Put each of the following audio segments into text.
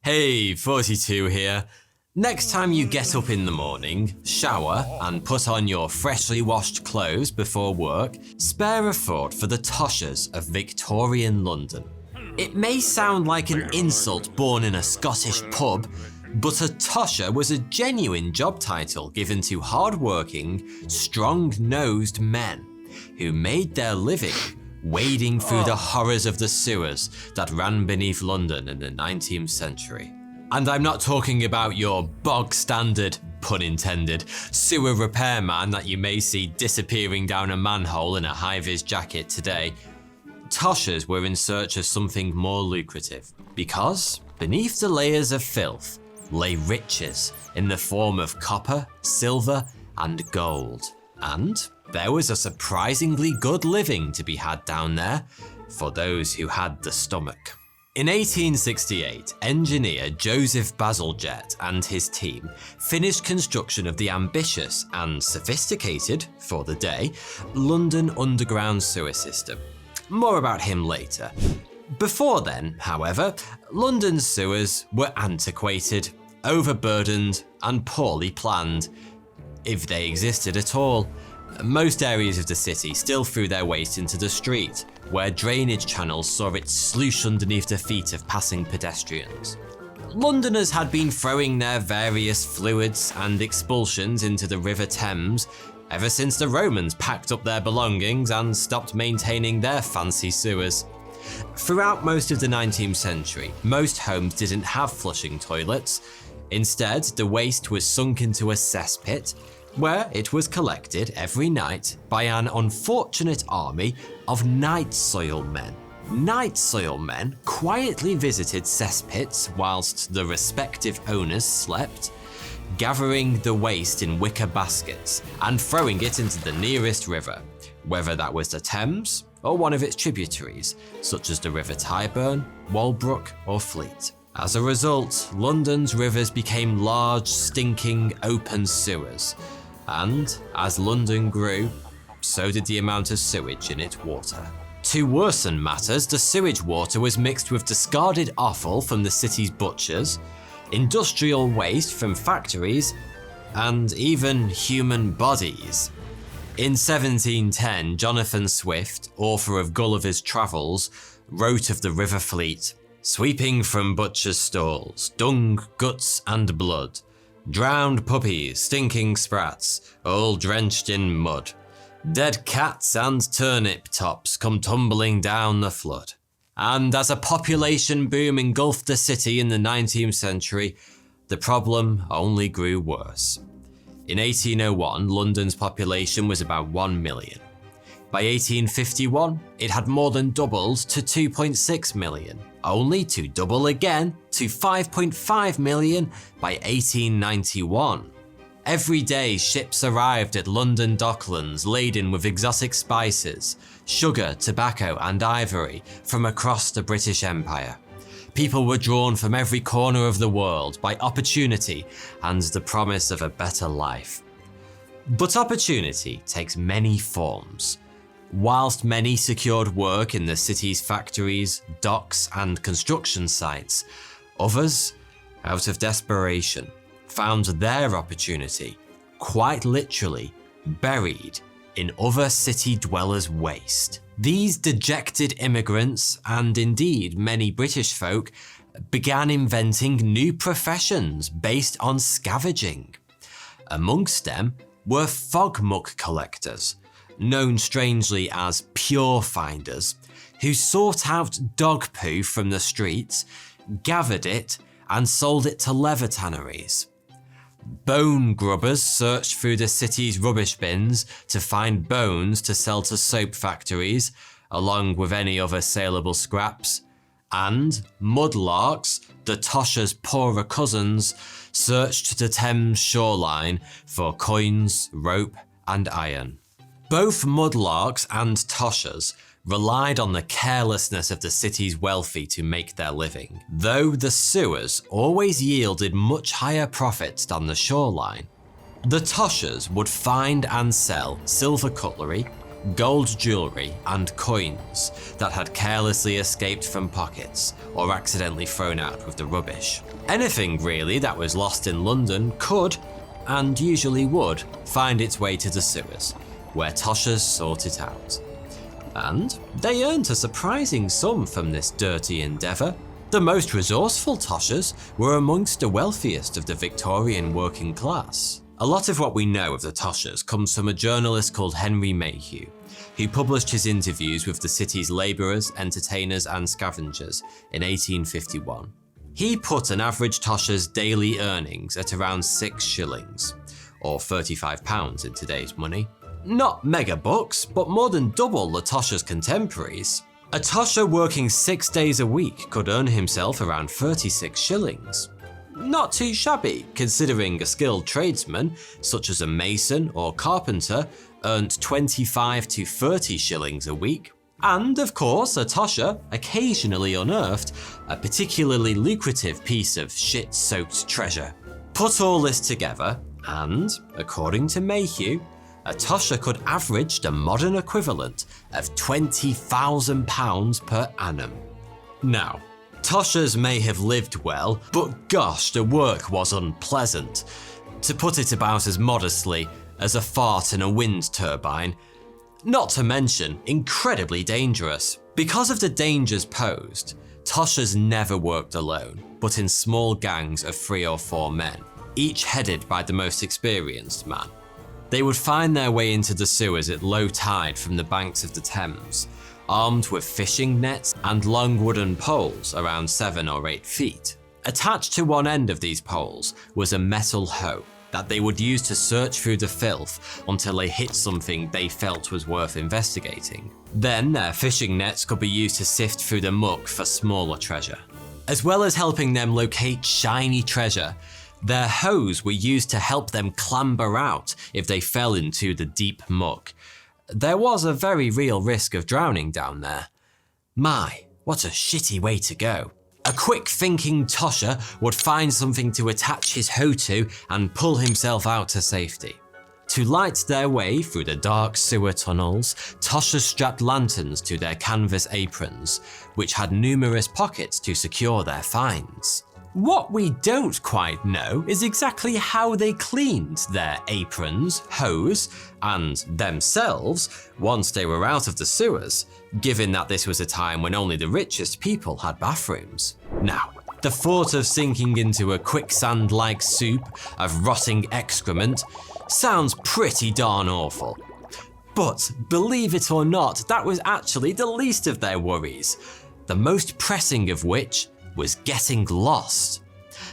Hey, 42 here. Next time you get up in the morning, shower, and put on your freshly washed clothes before work, spare a thought for the toshers of Victorian London. It may sound like an insult born in a Scottish pub, but a tosher was a genuine job title given to hard-working, strong-nosed men who made their living wading through the horrors of the sewers that ran beneath London in the 19th century. And I'm not talking about your bog-standard, pun intended, sewer repairman that you may see disappearing down a manhole in a high-vis jacket today. Toshers were in search of something more lucrative, because beneath the layers of filth lay riches in the form of copper, silver, and gold. And there was a surprisingly good living to be had down there for those who had the stomach. In 1868, engineer Joseph Bazalgette and his team finished construction of the ambitious and sophisticated, for the day, London Underground sewer system. More about him later. Before then, however, London's sewers were antiquated, overburdened, and poorly planned, if they existed at all. Most areas of the city still threw their waste into the street, where drainage channels saw it sloosh underneath the feet of passing pedestrians. Londoners had been throwing their various fluids and expulsions into the River Thames ever since the Romans packed up their belongings and stopped maintaining their fancy sewers. Throughout most of the 19th century, most homes didn't have flushing toilets. Instead, the waste was sunk into a cesspit, where it was collected every night by an unfortunate army of night soil men. Night soil men quietly visited cesspits whilst the respective owners slept, gathering the waste in wicker baskets and throwing it into the nearest river, whether that was the Thames or one of its tributaries, such as the River Tyburn, Walbrook, or Fleet. As a result, London's rivers became large, stinking, open sewers. And as London grew, so did the amount of sewage in its water. To worsen matters, the sewage water was mixed with discarded offal from the city's butchers, industrial waste from factories, and even human bodies. In 1710, Jonathan Swift, author of Gulliver's Travels, wrote of the River Fleet, "Sweeping from butchers' stalls, dung, guts, and blood. Drowned puppies, stinking sprats, all drenched in mud. Dead cats and turnip tops come tumbling down the flood." And as a population boom engulfed the city in the 19th century, the problem only grew worse. In 1801, London's population was about 1 million. By 1851, it had more than doubled to 2.6 million, only to double again to 5.5 million by 1891. Every day, ships arrived at London docklands laden with exotic spices, sugar, tobacco, and ivory from across the British Empire. People were drawn from every corner of the world by opportunity and the promise of a better life. But opportunity takes many forms. Whilst many secured work in the city's factories, docks, and construction sites, others, out of desperation, found their opportunity, quite literally, buried in other city dwellers' waste. These dejected immigrants, and indeed many British folk, began inventing new professions based on scavenging. Amongst them were fog muck collectors, known strangely as pure finders, who sought out dog poo from the streets, gathered it, and sold it to leather tanneries. Bone grubbers searched through the city's rubbish bins to find bones to sell to soap factories, along with any other saleable scraps. And mudlarks, the toshers' poorer cousins, searched the Thames shoreline for coins, rope, and iron. Both mudlarks and toshers relied on the carelessness of the city's wealthy to make their living, though the sewers always yielded much higher profits than the shoreline. The toshers would find and sell silver cutlery, gold jewellery and coins that had carelessly escaped from pockets or accidentally thrown out with the rubbish. Anything really that was lost in London could, and usually would, find its way to the sewers, where toshers sort it out. And they earned a surprising sum from this dirty endeavour. The most resourceful toshers were amongst the wealthiest of the Victorian working class. A lot of what we know of the toshers comes from a journalist called Henry Mayhew, who published his interviews with the city's labourers, entertainers and scavengers in 1851. He put an average tosher's daily earnings at around 6 shillings, or £35 in today's money. Not mega bucks, but more than double the tosher's contemporaries. A tosher working 6 days a week could earn himself around 36 shillings. Not too shabby, considering a skilled tradesman, such as a mason or carpenter, earned 25 to 30 shillings a week. And, of course, a tosher occasionally unearthed a particularly lucrative piece of shit-soaked treasure. Put all this together, and, according to Mayhew, a tosher could average the modern equivalent of £20,000 per annum. Now, toshers may have lived well, but gosh, the work was unpleasant. To put it about as modestly as a fart in a wind turbine. Not to mention, incredibly dangerous. Because of the dangers posed, toshers never worked alone, but in small gangs of 3 or 4 men, each headed by the most experienced man. They would find their way into the sewers at low tide from the banks of the Thames, armed with fishing nets and long wooden poles around 7 or 8 feet. Attached to one end of these poles was a metal hoe that they would use to search through the filth until they hit something they felt was worth investigating. Then their fishing nets could be used to sift through the muck for smaller treasure. As well as helping them locate shiny treasure, their hoes were used to help them clamber out if they fell into the deep muck. There was a very real risk of drowning down there. My, what a shitty way to go. A quick-thinking tosher would find something to attach his hoe to and pull himself out to safety. To light their way through the dark sewer tunnels, toshers strapped lanterns to their canvas aprons, which had numerous pockets to secure their finds. What we don't quite know is exactly how they cleaned their aprons, hose, and themselves once they were out of the sewers, given that this was a time when only the richest people had bathrooms. Now, the thought of sinking into a quicksand-like soup of rotting excrement sounds pretty darn awful. But believe it or not, that was actually the least of their worries, the most pressing of which was getting lost.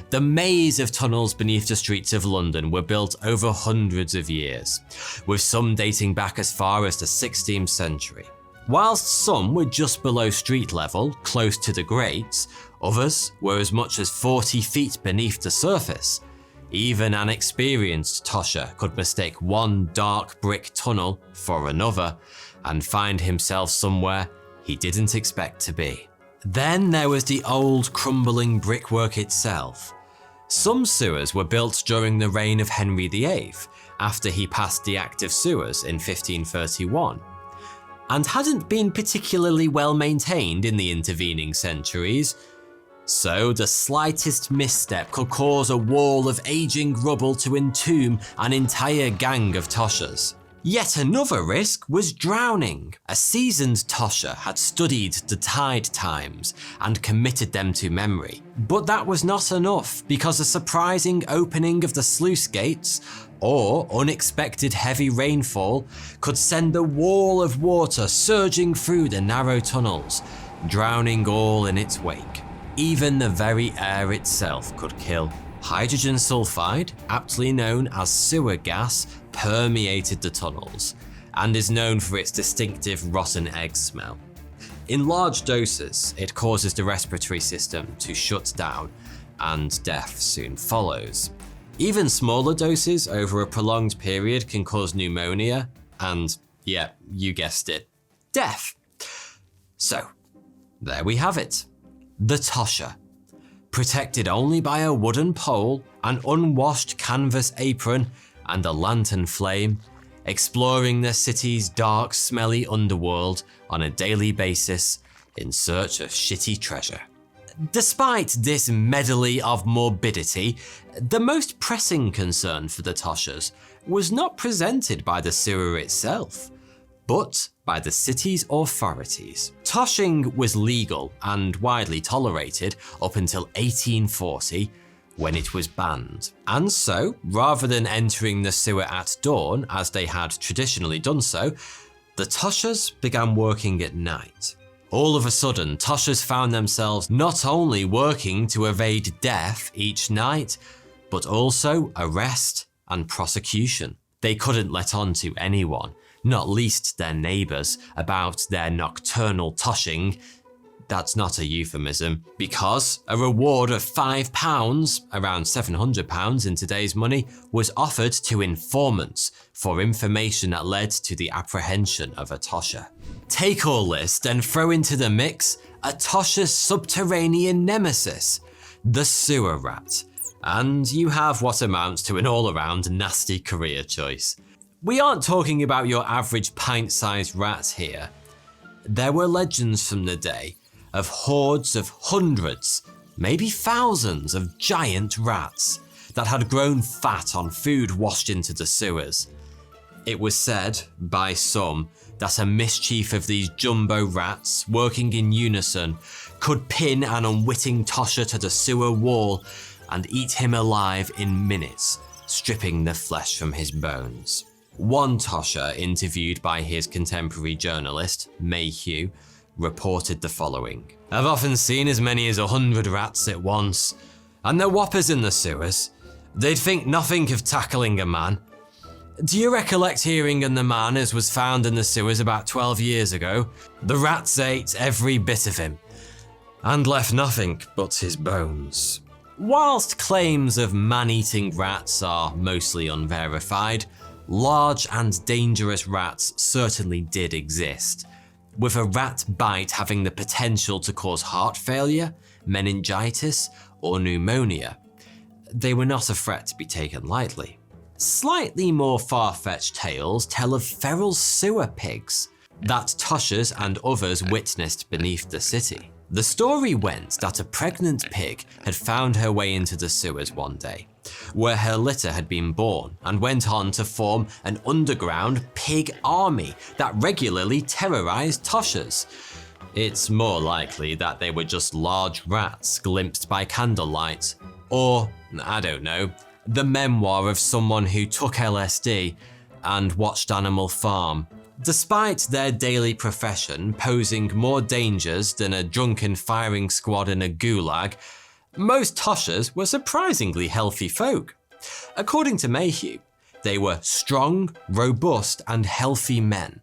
The maze of tunnels beneath the streets of London were built over hundreds of years, with some dating back as far as the 16th century. Whilst some were just below street level, close to the grates, others were as much as 40 feet beneath the surface. Even an experienced tosher could mistake one dark brick tunnel for another and find himself somewhere he didn't expect to be. Then there was the old crumbling brickwork itself. Some sewers were built during the reign of Henry VIII, after he passed the Act of Sewers in 1531, and hadn't been particularly well maintained in the intervening centuries. So the slightest misstep could cause a wall of aging rubble to entomb an entire gang of toshers. Yet another risk was drowning. A seasoned tosher had studied the tide times and committed them to memory. But that was not enough, because a surprising opening of the sluice gates or unexpected heavy rainfall could send a wall of water surging through the narrow tunnels, drowning all in its wake. Even the very air itself could kill. Hydrogen sulfide, aptly known as sewer gas, permeated the tunnels and is known for its distinctive rotten egg smell. In large doses, it causes the respiratory system to shut down and death soon follows. Even smaller doses over a prolonged period can cause pneumonia and, yeah, you guessed it, death. So, there we have it. The tosher. Protected only by a wooden pole, an unwashed canvas apron, and a lantern flame, exploring the city's dark, smelly underworld on a daily basis in search of shitty treasure. Despite this medley of morbidity, the most pressing concern for the Toshers was not presented by the sewer itself, but by the city's authorities. Toshing was legal and widely tolerated up until 1840, when it was banned. And so, rather than entering the sewer at dawn, as they had traditionally done so, the Toshers began working at night. All of a sudden, Toshers found themselves not only working to evade death each night, but also arrest and prosecution. They couldn't let on to anyone, not least their neighbours, about their nocturnal toshing. That's not a euphemism, because a reward of £5, around £700 in today's money, was offered to informants for information that led to the apprehension of a tosher. Take all this, then throw into the mix a tosher's subterranean nemesis, the sewer rat, and you have what amounts to an all-around nasty career choice. We aren't talking about your average pint-sized rat here. There were legends from the day of hordes of hundreds, maybe thousands of giant rats that had grown fat on food washed into the sewers. It was said, by some, that a mischief of these jumbo rats, working in unison, could pin an unwitting tosher to the sewer wall and eat him alive in minutes, stripping the flesh from his bones. One tosher, interviewed by his contemporary journalist, Mayhew, reported the following. "I've often seen as many as 100 rats at once, and they're whoppers in the sewers. They'd think nothing of tackling a man. Do you recollect hearing of the man as was found in the sewers about 12 years ago? The rats ate every bit of him, and left nothing but his bones." Whilst claims of man-eating rats are mostly unverified, large and dangerous rats certainly did exist, with a rat bite having the potential to cause heart failure, meningitis, or pneumonia. They were not a threat to be taken lightly. Slightly more far-fetched tales tell of feral sewer pigs that Toshers and others witnessed beneath the city. The story went that a pregnant pig had found her way into the sewers one day, where her litter had been born, and went on to form an underground pig army that regularly terrorized Toshers. It's more likely that they were just large rats glimpsed by candlelight, or, I don't know, the memoir of someone who took LSD and watched Animal Farm. Despite their daily profession posing more dangers than a drunken firing squad in a gulag, most Toshers were surprisingly healthy folk. According to Mayhew, they were strong, robust, and healthy men,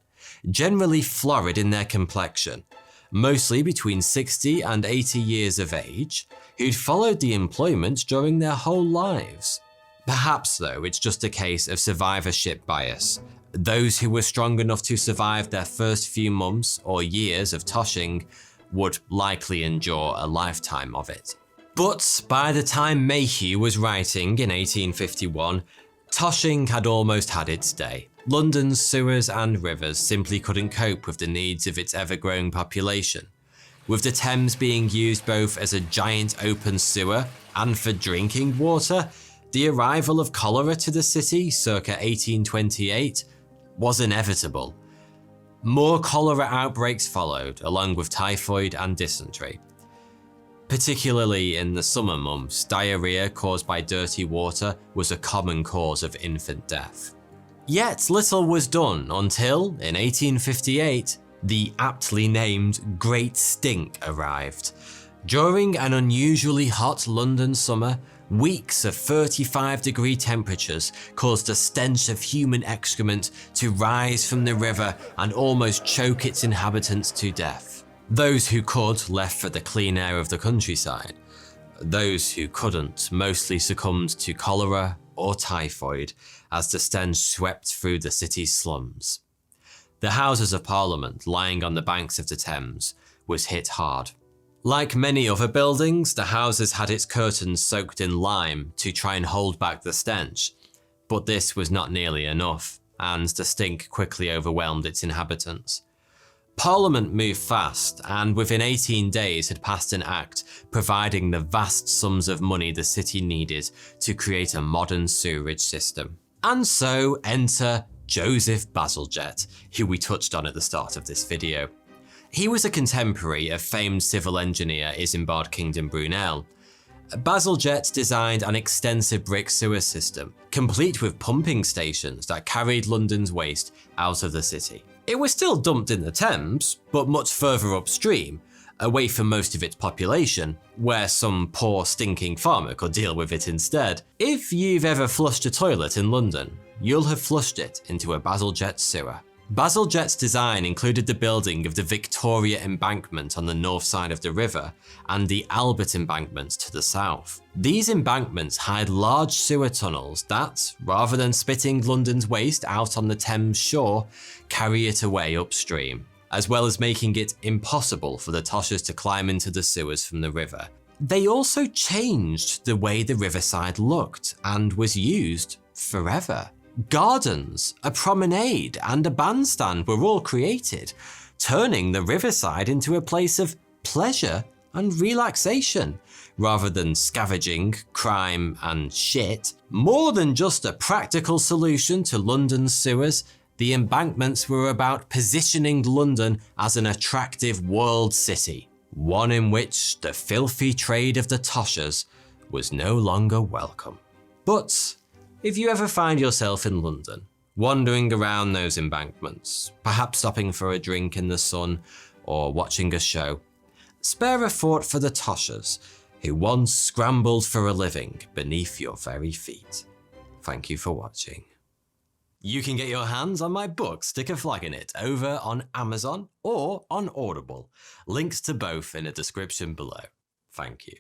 generally florid in their complexion, mostly between 60 and 80 years of age, who'd followed the employment during their whole lives. Perhaps, though, it's just a case of survivorship bias. Those who were strong enough to survive their first few months or years of toshing would likely endure a lifetime of it. But by the time Mayhew was writing in 1851, toshing had almost had its day. London's sewers and rivers simply couldn't cope with the needs of its ever-growing population. With the Thames being used both as a giant open sewer and for drinking water, the arrival of cholera to the city circa 1828 was inevitable. More cholera outbreaks followed, along with typhoid and dysentery. Particularly in the summer months, diarrhea caused by dirty water was a common cause of infant death. Yet little was done until, in 1858, the aptly named Great Stink arrived. During an unusually hot London summer, weeks of 35-degree temperatures caused a stench of human excrement to rise from the river and almost choke its inhabitants to death. Those who could left for the clean air of the countryside. Those who couldn't mostly succumbed to cholera or typhoid as the stench swept through the city's slums. The Houses of Parliament, lying on the banks of the Thames, was hit hard. Like many other buildings, the houses had its curtains soaked in lime to try and hold back the stench, but this was not nearly enough, and the stink quickly overwhelmed its inhabitants. Parliament moved fast, and within 18 days had passed an act providing the vast sums of money the city needed to create a modern sewerage system. And so enter Joseph Bazalgette, who we touched on at the start of this video. He was a contemporary of famed civil engineer Isambard Kingdom Brunel. Bazalgette designed an extensive brick sewer system, complete with pumping stations that carried London's waste out of the city. It was still dumped in the Thames, but much further upstream, away from most of its population, where some poor stinking farmer could deal with it instead. If you've ever flushed a toilet in London, you'll have flushed it into a Bazalgette sewer. Bazalgette's design included the building of the Victoria Embankment on the north side of the river and the Albert Embankment to the south. These embankments had large sewer tunnels that, rather than spitting London's waste out on the Thames shore, carry it away upstream, as well as making it impossible for the toshers to climb into the sewers from the river. They also changed the way the riverside looked and was used forever. Gardens, a promenade, and a bandstand were all created, turning the riverside into a place of pleasure and relaxation, rather than scavenging, crime, and shit. More than just a practical solution to London's sewers, the embankments were about positioning London as an attractive world city, one in which the filthy trade of the toshers was no longer welcome. But if you ever find yourself in London, wandering around those embankments, perhaps stopping for a drink in the sun or watching a show, spare a thought for the toshers who once scrambled for a living beneath your very feet. Thank you for watching. You can get your hands on my book, Stick a Flag in It, over on Amazon or on Audible. Links to both in the description below. Thank you.